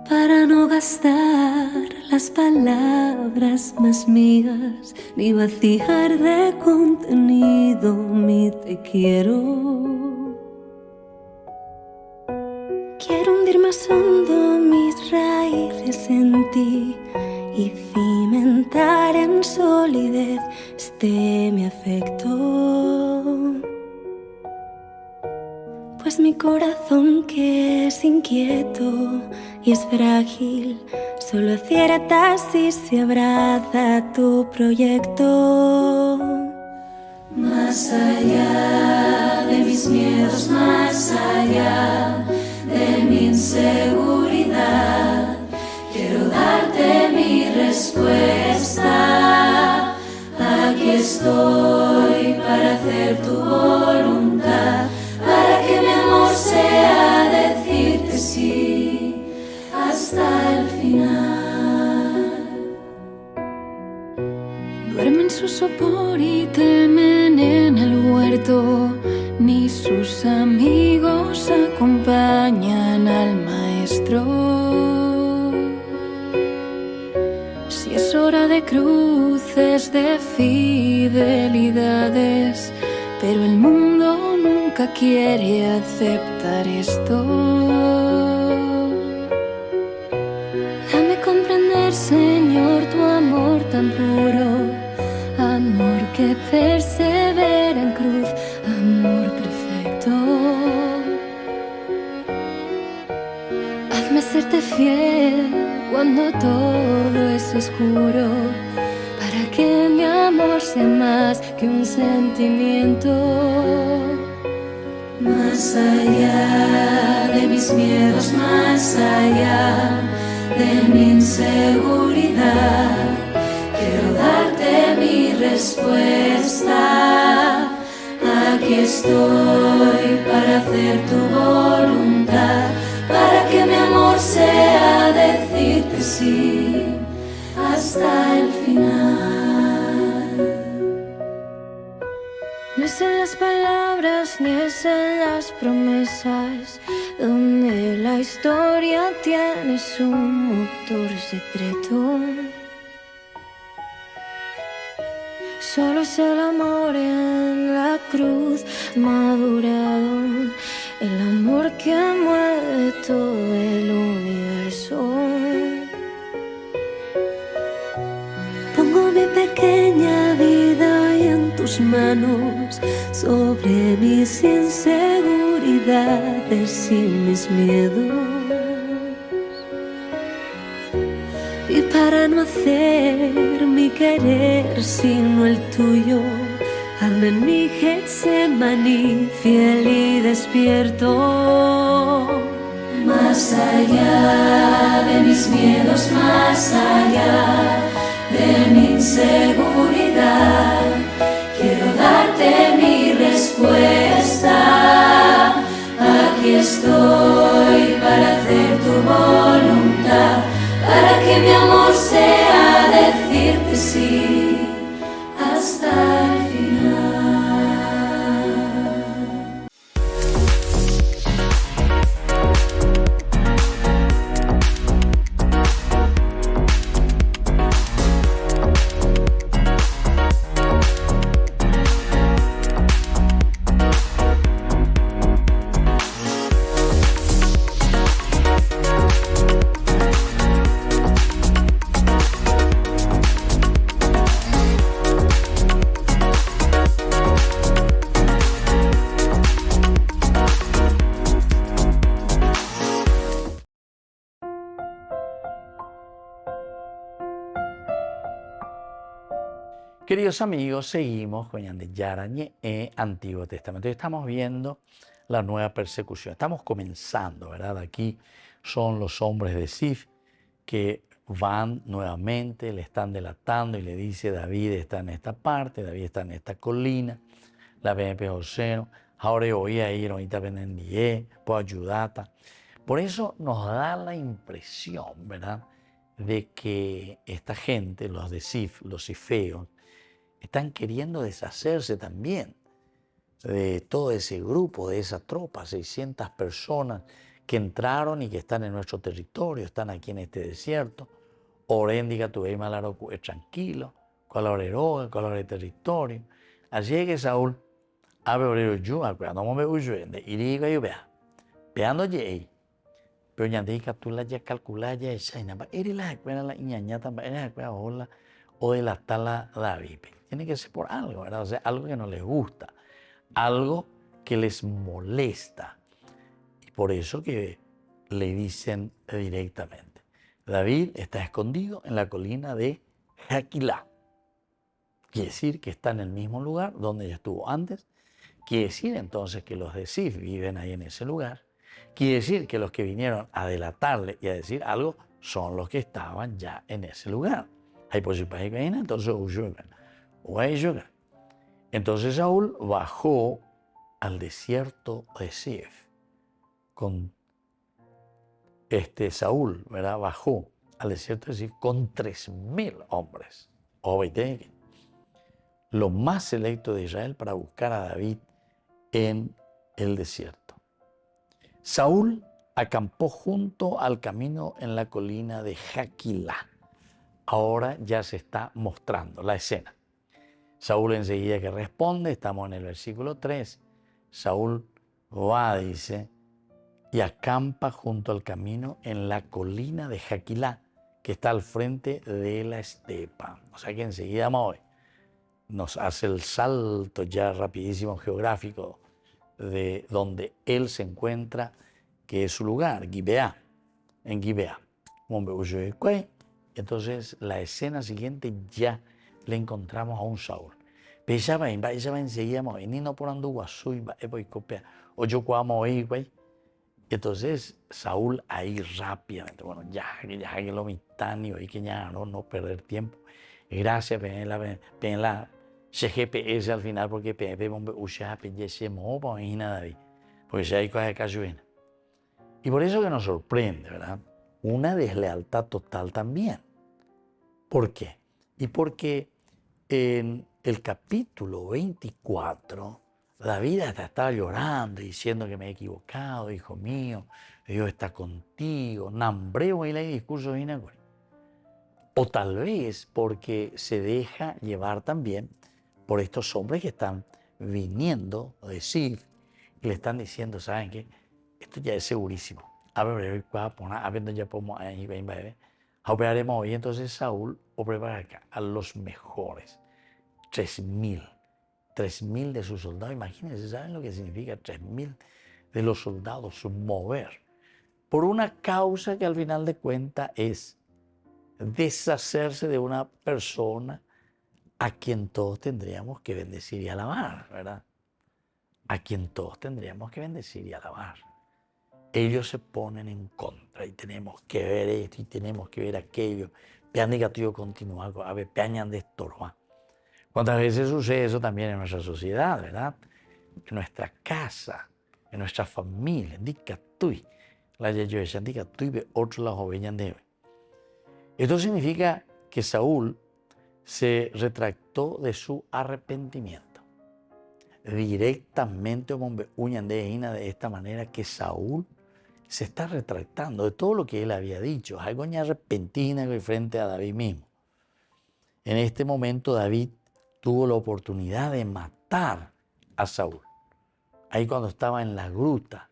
Para no gastar las palabras más mías, ni vaciar de contenido mi te quiero. Quiero hundir más hondo mis raíces en ti y cimentar en solidez este mi afecto. Pues mi corazón, que es inquieto y es frágil, solo acierta si se abraza a tu proyecto. Más allá de mis miedos, más allá de mi inseguridad. Quiero darte mi respuesta. Aquí estoy para hacer tu voluntad, para que mi amor sea decirte sí hasta el final. Duerme en su sopor y temen en el huerto, ni sus amigos acompañan al maestro. Si es hora de cruces, de fidelidades, pero el mundo nunca quiere aceptar esto. Dame comprender, Señor, tu amor tan puro, amor que persevera en cruz, amor perfecto. Hazme serte fiel cuando todo es oscuro, para que mi amor sea más que un sentimiento. Más allá de mis miedos, más allá de mi inseguridad, quiero darte mi respuesta. Aquí estoy para hacer tu voluntad, para que mi amor sea decirte sí hasta el final. No es en las palabras ni es en las promesas donde la historia tiene su motor secreto. Solo es el amor en la cruz madurado, el amor que mueve todo el universo. Pongo mi pequeña vida en tus manos, sobre mis inseguridades y mis miedos. Y para no hacer mi querer sino el tuyo, hazme en mi Getsemaní fiel y despierto. Más allá de mis miedos, más allá de mi inseguridad, quiero darte mi respuesta. Aquí estoy para hacer tu voluntad, para que mi amor sea decirte sí hasta el final. Queridos amigos, seguimos con Yandé Yarañé Antiguo Testamento. Estamos viendo la nueva persecución. Estamos comenzando, ¿verdad? Aquí son los hombres de Sif que van nuevamente, le están delatando y le dice: David está en esta parte, David está en esta colina, la BNP Joseno, ahora voy a ir, ahorita vendí, puedo ayudarte. Por eso nos da la impresión, ¿verdad?, de que esta gente, los de Sif, los sifeos, están queriendo deshacerse también de todo ese grupo, de esa tropa, 600 personas que entraron y que están en nuestro territorio, están aquí en este desierto. Orendiga tuve malaro tranquilo, cuál hora territorio. Allí que Saúl, abre orero yo, cuando me uyende, y diga yo vea, veando allí, pero ya diga tú la ya calcula ya esa, y nada, eres la escuela la ñañata, eres la escuela hola, o de la tala David. Tiene que ser por algo, ¿verdad? O sea, algo que no les gusta, algo que les molesta. Y por eso que le dicen directamente: David está escondido en la colina de Jaquilá. Quiere decir que está en el mismo lugar donde ya estuvo antes. Quiere decir entonces que los de Sif viven ahí en ese lugar. Quiere decir que los que vinieron a delatarle y a decir algo son los que estaban ya en ese lugar. Entonces Saúl bajó al desierto de Sif. Saúl, ¿verdad? Bajó al desierto de Sif con 3.000 hombres. Lo más selecto de Israel para buscar a David en el desierto. Saúl acampó junto al camino en la colina de Jaquilá. Ahora ya se está mostrando la escena. Saúl enseguida que responde, estamos en el versículo 3. Saúl va, dice, y acampa junto al camino en la colina de Jaquilá, que está al frente de la estepa. O sea que enseguida nos hace el salto ya rapidísimo geográfico de donde él se encuentra, que es su lugar, Gibeá, en Gibeá. Entonces la escena siguiente ya le encontramos a un Saúl. Entonces Saúl ahí rápidamente, bueno, ya que lo mitánio y que ya no perder tiempo. Gracias, la GPS al final, porque porque ya hay cosas que llueven. Y por eso que nos sorprende, ¿verdad? Una deslealtad total también. ¿Por qué? Y porque en el capítulo 24, David hasta estaba llorando, diciendo que me he equivocado, hijo mío, Dios está contigo, nambreo y hay discursos de. O tal vez porque se deja llevar también por estos hombres que están viniendo de Sif y le están diciendo, ¿saben qué? Esto ya es segurísimo. Y entonces Saúl prepara acá a los mejores, 3.000 de sus soldados. Imagínense, ¿saben lo que significa 3.000 de los soldados mover? Por una causa que al final de cuentas es deshacerse de una persona a quien todos tendríamos que bendecir y alabar, ¿verdad? A quien todos tendríamos que bendecir y alabar. Ellos se ponen en contra y tenemos que ver esto y tenemos que ver aquello. Vean negativo continuar, a ver, peñan de estorba. ¿Cuántas veces sucede eso también en nuestra sociedad, verdad? En nuestra casa, en nuestra familia, indica tú, la yo indica tú ve otros las ovejas de. Esto significa que Saúl se retractó de su arrepentimiento. Directamente de esta manera que Saúl se está retractando de todo lo que él había dicho. Algo repentina frente a David mismo. En este momento David tuvo la oportunidad de matar a Saúl. Ahí cuando estaba en la gruta,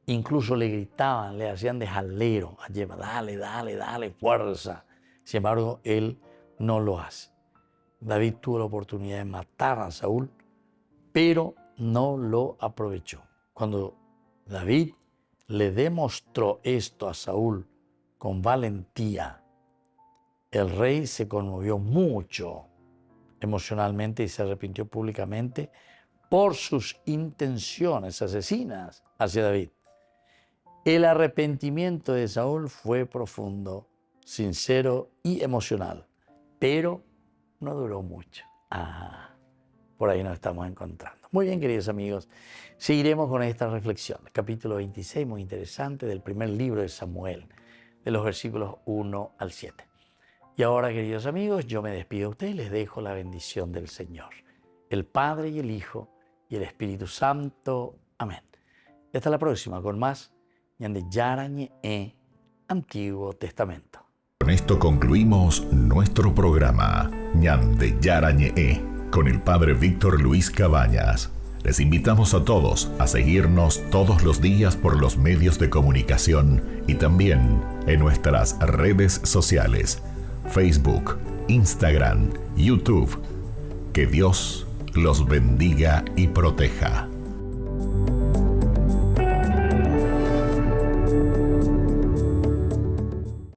incluso le gritaban, le hacían de jalero, dale, fuerza. Sin embargo, él no lo hace. David tuvo la oportunidad de matar a Saúl, pero no lo aprovechó. Cuando David le demostró esto a Saúl con valentía, el rey se conmovió mucho emocionalmente y se arrepintió públicamente por sus intenciones asesinas hacia David. El arrepentimiento de Saúl fue profundo, sincero y emocional, pero no duró mucho. Por ahí nos estamos encontrando. Muy bien, queridos amigos, seguiremos con esta reflexión. Capítulo 26, muy interesante, del primer libro de Samuel, de los versículos 1 al 7. Y ahora, queridos amigos, yo me despido de ustedes y les dejo la bendición del Señor, el Padre y el Hijo y el Espíritu Santo. Amén. Hasta la próxima con más Ñande Yarañe Antiguo Testamento. Con esto concluimos nuestro programa Ñande Yarañe con el Padre Víctor Luis Cabañas. Les invitamos a todos a seguirnos todos los días por los medios de comunicación y también en nuestras redes sociales, Facebook, Instagram, YouTube. Que Dios los bendiga y proteja.